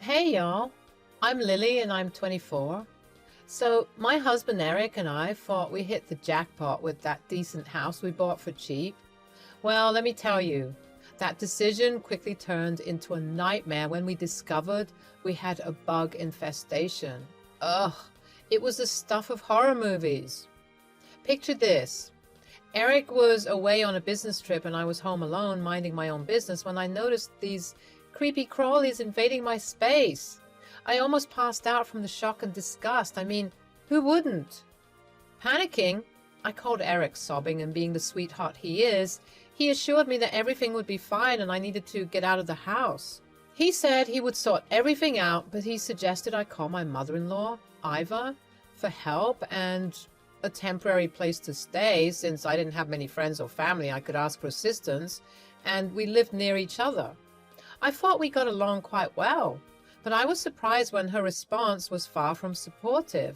Hey y'all, I'm Lily and I'm 24. So, my husband Eric and I thought we hit the jackpot with that decent house we bought for cheap. Well, let me tell you, that decision quickly turned into a nightmare when we discovered we had a bug infestation. Ugh, it was the stuff of horror movies. Picture this. Eric was away on a business trip and I was home alone minding my own business when I noticed these creepy crawlies invading my space. I almost passed out from the shock and disgust. I mean, who wouldn't? Panicking, I called Eric, sobbing, and being the sweetheart he is, he assured me that everything would be fine and I needed to get out of the house. He said he would sort everything out, but he suggested I call my mother-in-law, Iva, for help and a temporary place to stay since I didn't have many friends or family I could ask for assistance, and we lived near each other. I thought we got along quite well, but I was surprised when her response was far from supportive.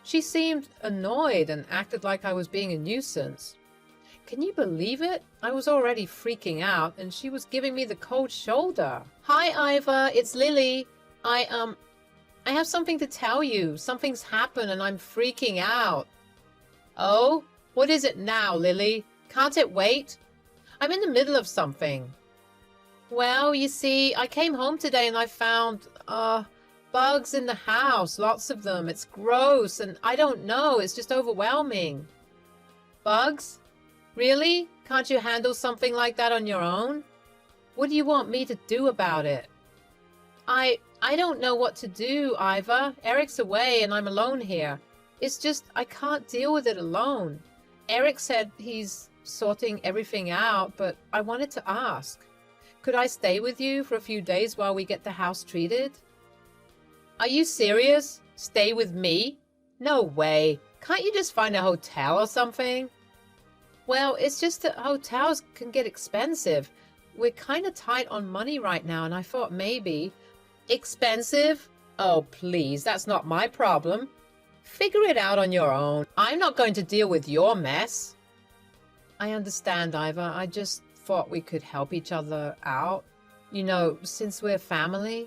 She seemed annoyed and acted like I was being a nuisance. Can you believe it? I was already freaking out and she was giving me the cold shoulder. Hi, Iva, it's Lily. I have something to tell you. Something's happened and I'm freaking out. Oh, what is it now, Lily? Can't it wait? I'm in the middle of something. Well, you see, I came home today and I found, bugs in the house. Lots of them. It's gross and I don't know. It's just overwhelming. Bugs? Really? Can't you handle something like that on your own? What do you want me to do about it? I don't know what to do, Iva. Eric's away and I'm alone here. It's just I can't deal with it alone. Eric said he's sorting everything out, but I wanted to ask. Could I stay with you for a few days while we get the house treated? Are you serious? Stay with me? No way. Can't you just find a hotel or something? Well, it's just that hotels can get expensive. We're kind of tight on money right now, and I thought maybe... Expensive? Oh, please, that's not my problem. Figure it out on your own. I'm not going to deal with your mess. I understand, Iva. I just thought we could help each other out. You know, since we're family.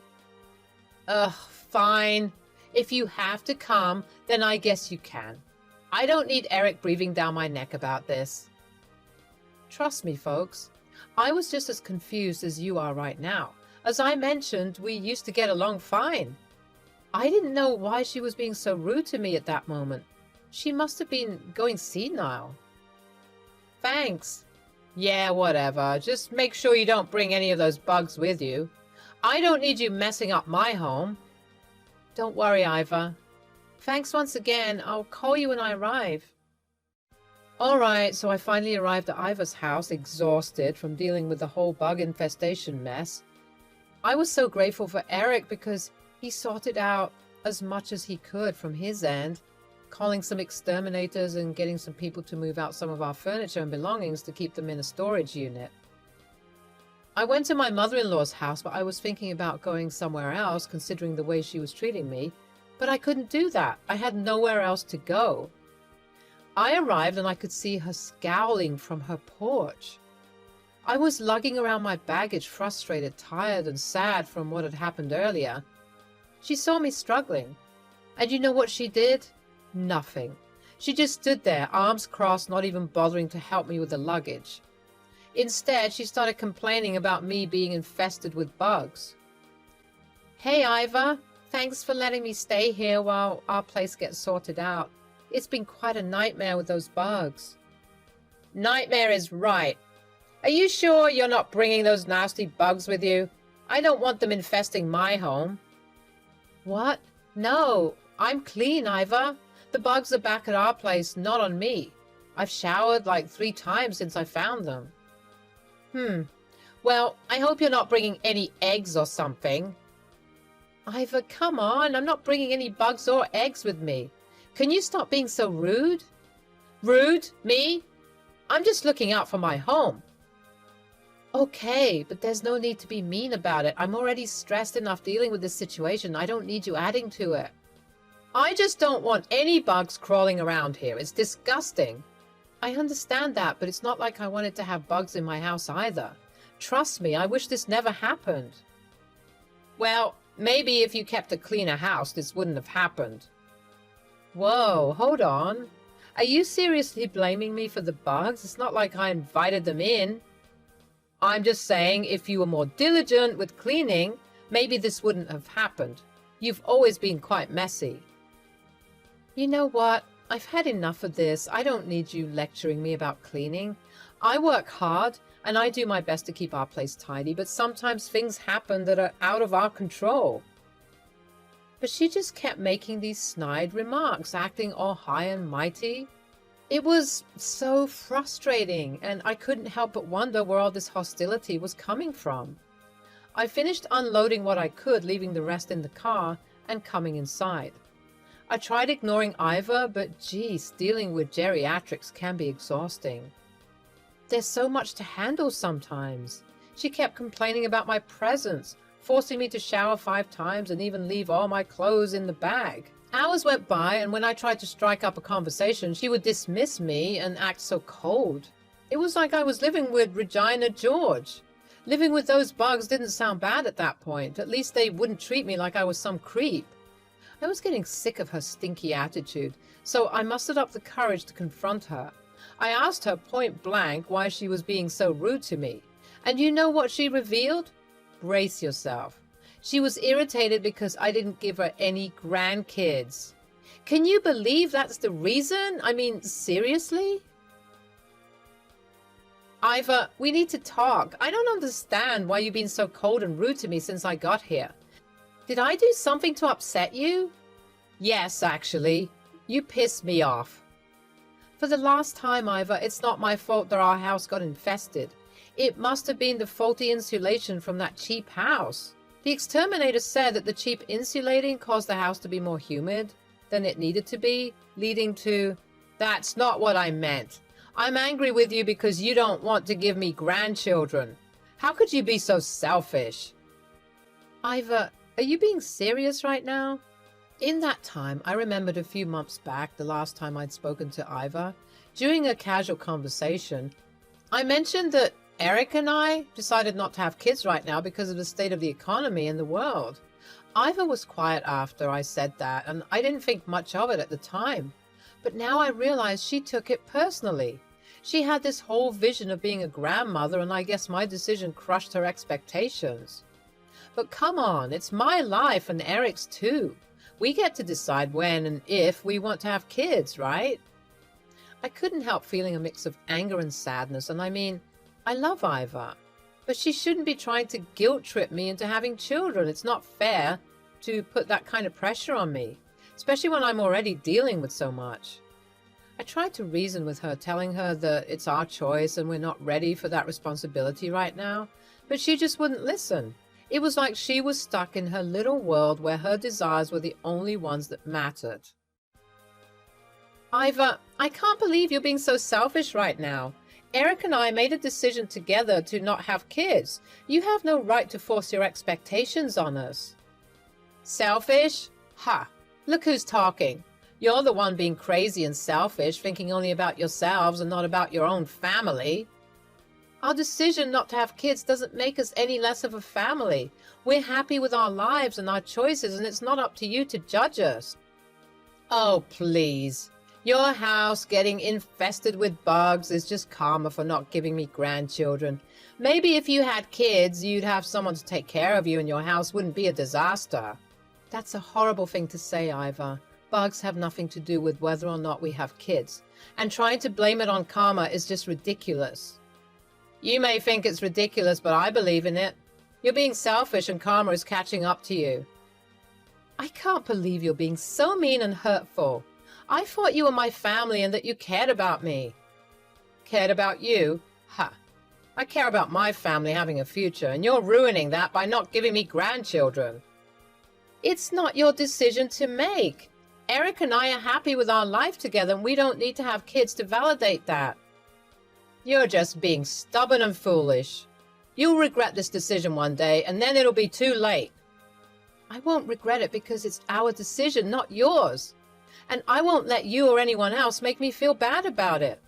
Ugh, fine. If you have to come, then I guess you can. I don't need Eric breathing down my neck about this. Trust me, folks. I was just as confused as you are right now. As I mentioned, we used to get along fine. I didn't know why she was being so rude to me at that moment. She must have been going senile. Thanks. Yeah, whatever. Just make sure you don't bring any of those bugs with you. I don't need you messing up my home. Don't worry, Iva. Thanks once again. I'll call you when I arrive. All right, so I finally arrived at Iva's house, exhausted from dealing with the whole bug infestation mess. I was so grateful for Eric because he sorted out as much as he could from his end, calling some exterminators and getting some people to move out some of our furniture and belongings to keep them in a storage unit. I went to my mother-in-law's house, but I was thinking about going somewhere else, considering the way she was treating me, but I couldn't do that. I had nowhere else to go. I arrived and I could see her scowling from her porch. I was lugging around my baggage, frustrated, tired, and sad from what had happened earlier. She saw me struggling. And you know what she did? Nothing. She just stood there, arms crossed, not even bothering to help me with the luggage. Instead, she started complaining about me being infested with bugs. Hey, Iva. Thanks for letting me stay here while our place gets sorted out. It's been quite a nightmare with those bugs. Nightmare is right. Are you sure you're not bringing those nasty bugs with you? I don't want them infesting my home. What? No, I'm clean, Iva. The bugs are back at our place, not on me. I've showered like 3 times since I found them. Well, I hope you're not bringing any eggs or something. Iva, come on. I'm not bringing any bugs or eggs with me. Can you stop being so rude? Rude? Me? I'm just looking out for my home. Okay, but there's no need to be mean about it. I'm already stressed enough dealing with this situation. I don't need you adding to it. I just don't want any bugs crawling around here. It's disgusting. I understand that, but it's not like I wanted to have bugs in my house either. Trust me, I wish this never happened. Well, Maybe if you kept a cleaner house, this wouldn't have happened. Whoa, hold on. Are you seriously blaming me for the bugs? It's not like I invited them in. I'm just saying if you were more diligent with cleaning, maybe this wouldn't have happened. You've always been quite messy. You know what? I've had enough of this. I don't need you lecturing me about cleaning. I work hard and I do my best to keep our place tidy, but sometimes things happen that are out of our control. But she just kept making these snide remarks, acting all high and mighty. It was so frustrating, and I couldn't help but wonder where all this hostility was coming from. I finished unloading what I could, leaving the rest in the car, and coming inside. I tried ignoring Iva, but geez, dealing with geriatrics can be exhausting. There's so much to handle sometimes. She kept complaining about my presence, forcing me to shower 5 times and even leave all my clothes in the bag. Hours went by, and when I tried to strike up a conversation, she would dismiss me and act so cold. It was like I was living with Regina George. Living with those bugs didn't sound bad at that point. At least they wouldn't treat me like I was some creep. I was getting sick of her stinky attitude, so I mustered up the courage to confront her. I asked her point blank why she was being so rude to me. And you know what she revealed? Brace yourself. She was irritated because I didn't give her any grandkids. Can you believe that's the reason? I mean, seriously? Iva, we need to talk. I don't understand why you've been so cold and rude to me since I got here. Did I do something to upset you? Yes, actually. You pissed me off. For the last time, Iva, it's not my fault that our house got infested. It must have been the faulty insulation from that cheap house. The exterminator said that the cheap insulating caused the house to be more humid than it needed to be, leading to... That's not what I meant. I'm angry with you because you don't want to give me grandchildren. How could you be so selfish? Iva, are you being serious right now? In that time, I remembered a few months back, the last time I'd spoken to Iva. During a casual conversation, I mentioned that Eric and I decided not to have kids right now because of the state of the economy in the world. Iva was quiet after I said that, and I didn't think much of it at the time. But now I realize she took it personally. She had this whole vision of being a grandmother, and I guess my decision crushed her expectations. But come on, it's my life and Eric's too. We get to decide when and if we want to have kids, right? I couldn't help feeling a mix of anger and sadness, and I mean, I love Iva, but she shouldn't be trying to guilt trip me into having children. It's not fair to put that kind of pressure on me, especially when I'm already dealing with so much. I tried to reason with her, telling her that it's our choice and we're not ready for that responsibility right now, but she just wouldn't listen. It was like she was stuck in her little world where her desires were the only ones that mattered. Iva, I can't believe you're being so selfish right now. Eric and I made a decision together to not have kids. You have no right to force your expectations on us. Selfish? Ha! Look who's talking. You're the one being crazy and selfish, thinking only about yourselves and not about your own family. Our decision not to have kids doesn't make us any less of a family. We're happy with our lives and our choices, and it's not up to you to judge us. Oh, please. Your house getting infested with bugs is just karma for not giving me grandchildren. Maybe if you had kids, you'd have someone to take care of you and your house wouldn't be a disaster. That's a horrible thing to say, Iva. Bugs have nothing to do with whether or not we have kids. And trying to blame it on karma is just ridiculous. You may think it's ridiculous, but I believe in it. You're being selfish and karma is catching up to you. I can't believe you're being so mean and hurtful. I thought you were my family and that you cared about me. Cared about you? Ha! I care about my family having a future, and you're ruining that by not giving me grandchildren. It's not your decision to make. Eric and I are happy with our life together, and we don't need to have kids to validate that. You're just being stubborn and foolish. You'll regret this decision one day, and then it'll be too late. I won't regret it because it's our decision, not yours. And I won't let you or anyone else make me feel bad about it.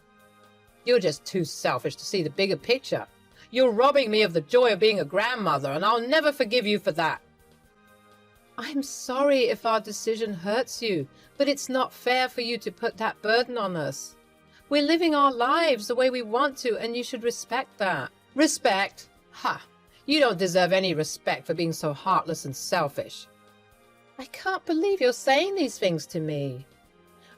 You're just too selfish to see the bigger picture. You're robbing me of the joy of being a grandmother, and I'll never forgive you for that. I'm sorry if our decision hurts you, but it's not fair for you to put that burden on us. We're living our lives the way we want to, and you should respect that. Respect? Ha! You don't deserve any respect for being so heartless and selfish. I can't believe you're saying these things to me.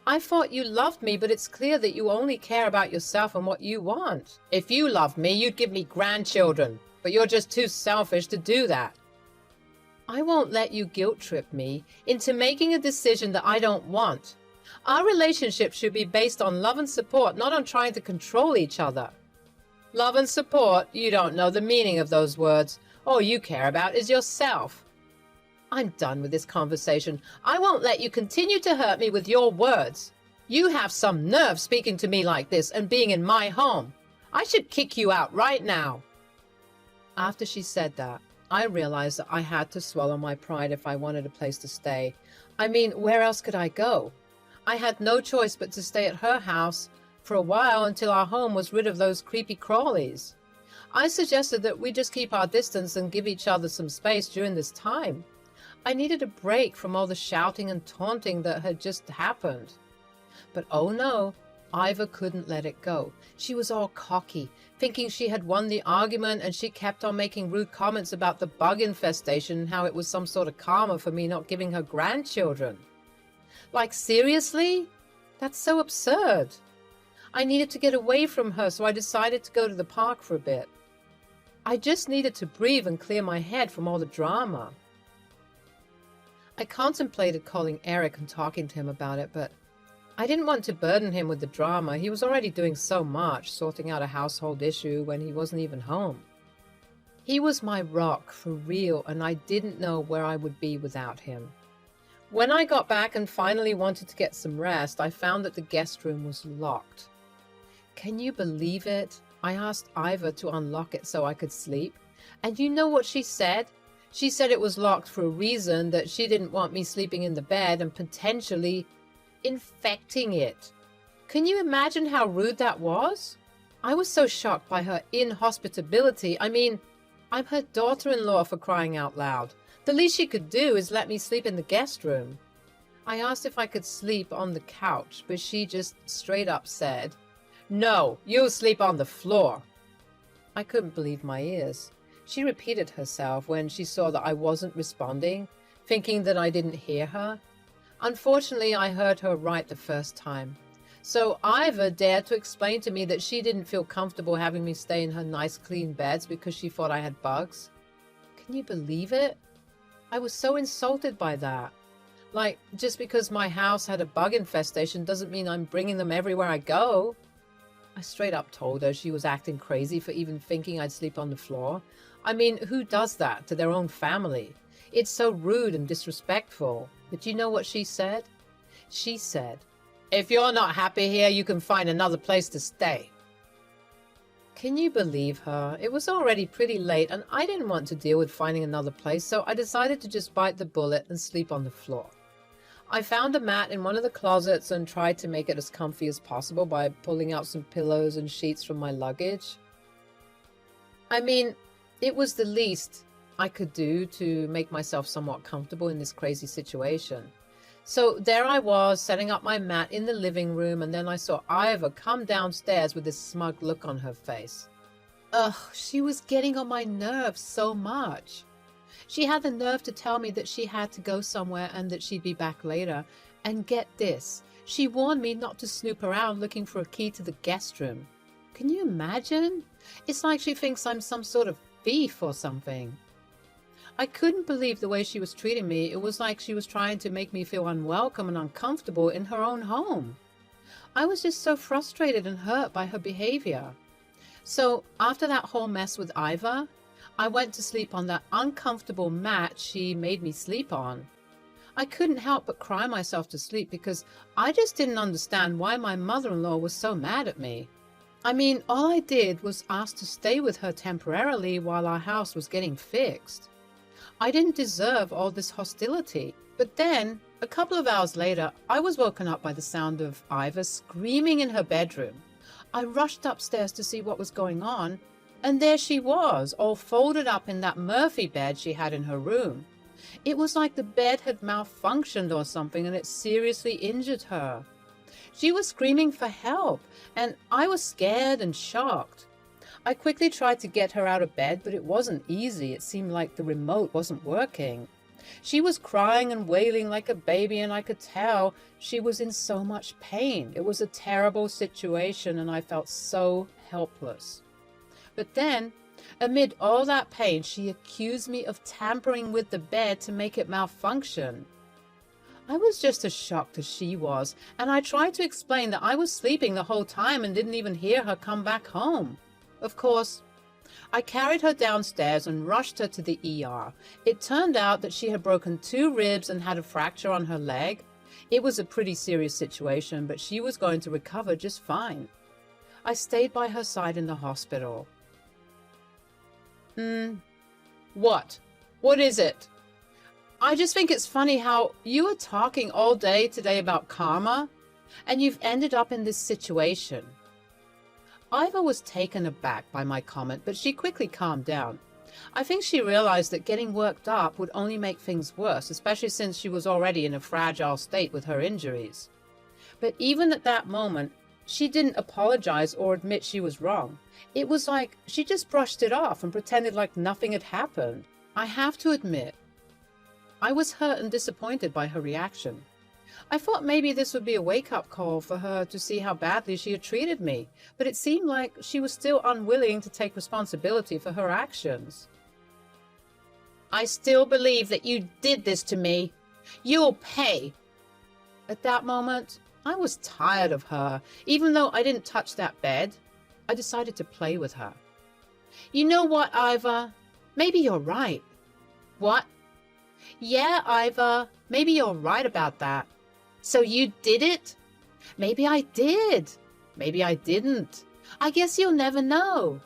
I thought you loved me, but it's clear that you only care about yourself and what you want. If you loved me, you'd give me grandchildren, but you're just too selfish to do that. I won't let you guilt trip me into making a decision that I don't want. Our relationship should be based on love and support, not on trying to control each other. Love and support? You don't know the meaning of those words. All you care about is yourself. I'm done with this conversation. I won't let you continue to hurt me with your words. You have some nerve speaking to me like this and being in my home. I should kick you out right now. After she said that, I realized that I had to swallow my pride if I wanted a place to stay. I mean, where else could I go? I had no choice but to stay at her house for a while until our home was rid of those creepy crawlies. I suggested that we just keep our distance and give each other some space during this time. I needed a break from all the shouting and taunting that had just happened. But oh no, Iva couldn't let it go. She was all cocky, thinking she had won the argument, and she kept on making rude comments about the bug infestation and how it was some sort of karma for me not giving her grandchildren. Like, seriously? That's so absurd. I needed to get away from her, so I decided to go to the park for a bit. I just needed to breathe and clear my head from all the drama. I contemplated calling Eric and talking to him about it, but I didn't want to burden him with the drama. He was already doing so much, sorting out a household issue when he wasn't even home. He was my rock, for real, and I didn't know where I would be without him. When I got back and finally wanted to get some rest, I found that the guest room was locked. Can you believe it? I asked Iva to unlock it so I could sleep, and you know what she said? She said it was locked for a reason, that she didn't want me sleeping in the bed and potentially infecting it. Can you imagine how rude that was? I was so shocked by her inhospitability. I mean, I'm her daughter-in-law, for crying out loud. The least she could do is let me sleep in the guest room. I asked if I could sleep on the couch, but she just straight up said, "No, you'll sleep on the floor." I couldn't believe my ears. She repeated herself when she saw that I wasn't responding, thinking that I didn't hear her. Unfortunately, I heard her right the first time. So Iva dared to explain to me that she didn't feel comfortable having me stay in her nice clean beds because she thought I had bugs. Can you believe it? I was so insulted by that. Like, just because my house had a bug infestation doesn't mean I'm bringing them everywhere I go. I straight up told her she was acting crazy for even thinking I'd sleep on the floor. I mean, who does that to their own family? It's so rude and disrespectful. But you know what she said? She said, "If you're not happy here, you can find another place to stay." Can you believe her? It was already pretty late and I didn't want to deal with finding another place, so I decided to just bite the bullet and sleep on the floor. I found a mat in one of the closets and tried to make it as comfy as possible by pulling out some pillows and sheets from my luggage. I mean, it was the least I could do to make myself somewhat comfortable in this crazy situation. So there I was, setting up my mat in the living room, and then I saw Iva come downstairs with this smug look on her face. Ugh, she was getting on my nerves so much. She had the nerve to tell me that she had to go somewhere and that she'd be back later. And get this, she warned me not to snoop around looking for a key to the guest room. Can you imagine? It's like she thinks I'm some sort of thief or something. I couldn't believe the way she was treating me. It was like she was trying to make me feel unwelcome and uncomfortable in her own home. I was just so frustrated and hurt by her behavior. So after that whole mess with Iva, I went to sleep on that uncomfortable mat she made me sleep on. I couldn't help but cry myself to sleep because I just didn't understand why my mother-in-law was so mad at me. I mean, all I did was ask to stay with her temporarily while our house was getting fixed. I didn't deserve all this hostility. But then, a couple of hours later, I was woken up by the sound of Iva screaming in her bedroom. I rushed upstairs to see what was going on, and there she was, all folded up in that Murphy bed she had in her room. It was like the bed had malfunctioned or something and it seriously injured her. She was screaming for help, and I was scared and shocked. I quickly tried to get her out of bed, but it wasn't easy. It seemed like the remote wasn't working. She was crying and wailing like a baby, and I could tell she was in so much pain. It was a terrible situation, and I felt so helpless. But then, amid all that pain, she accused me of tampering with the bed to make it malfunction. I was just as shocked as she was, and I tried to explain that I was sleeping the whole time and didn't even hear her come back home. Of course, I carried her downstairs and rushed her to the ER. It turned out that she had broken 2 ribs and had a fracture on her leg. It was a pretty serious situation, but she was going to recover just fine. I stayed by her side in the hospital. What? What is it? I just think it's funny how you were talking all day today about karma, and you've ended up in this situation. Iva was taken aback by my comment, but she quickly calmed down. I think she realized that getting worked up would only make things worse, especially since she was already in a fragile state with her injuries. But even at that moment, she didn't apologize or admit she was wrong. It was like she just brushed it off and pretended like nothing had happened. I have to admit, I was hurt and disappointed by her reaction. I thought maybe this would be a wake-up call for her to see how badly she had treated me, but it seemed like she was still unwilling to take responsibility for her actions. I still believe that you did this to me. You'll pay. At that moment, I was tired of her. Even though I didn't touch that bed, I decided to play with her. You know what, Iva? Maybe you're right. What? Yeah, Iva, maybe you're right about that. So you did it? Maybe I did. Maybe I didn't. I guess you'll never know.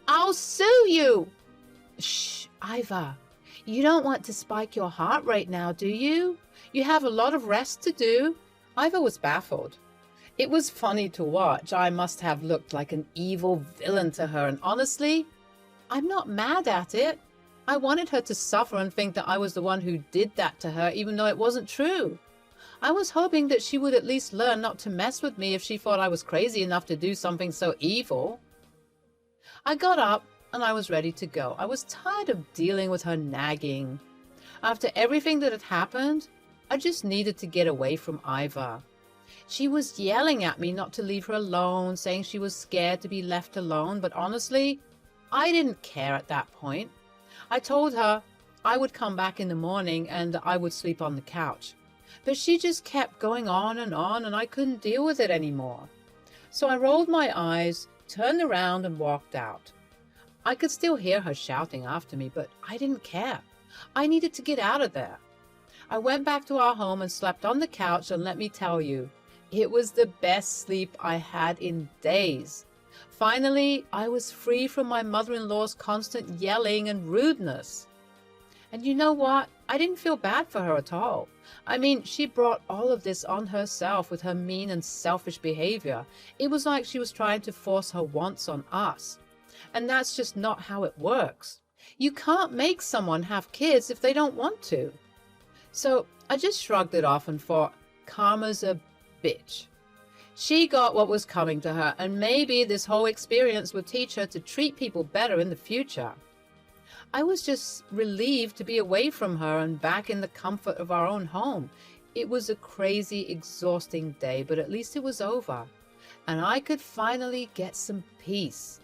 I'll sue you. Shh, Iva. You don't want to spike your heart right now, do you? You have a lot of rest to do. Iva was baffled. It was funny to watch. I must have looked like an evil villain to her, and honestly, I'm not mad at it. I wanted her to suffer and think that I was the one who did that to her, even though it wasn't true. I was hoping that she would at least learn not to mess with me if she thought I was crazy enough to do something so evil. I got up and I was ready to go. I was tired of dealing with her nagging. After everything that had happened, I just needed to get away from Iva. She was yelling at me not to leave her alone, saying she was scared to be left alone, but honestly, I didn't care at that point. I told her I would come back in the morning and I would sleep on the couch. But she just kept going on, and I couldn't deal with it anymore. So I rolled my eyes, turned around, and walked out. I could still hear her shouting after me, but I didn't care. I needed to get out of there. I went back to our home and slept on the couch, and let me tell you, it was the best sleep I had in days. Finally, I was free from my mother-in-law's constant yelling and rudeness. And you know what? I didn't feel bad for her at all. I mean, she brought all of this on herself with her mean and selfish behavior. It was like she was trying to force her wants on us. And that's just not how it works. You can't make someone have kids if they don't want to. So I just shrugged it off and thought, karma's a bitch. She got what was coming to her, and maybe this whole experience would teach her to treat people better in the future. I was just relieved to be away from her and back in the comfort of our own home. It was a crazy, exhausting day, but at least it was over, and I could finally get some peace.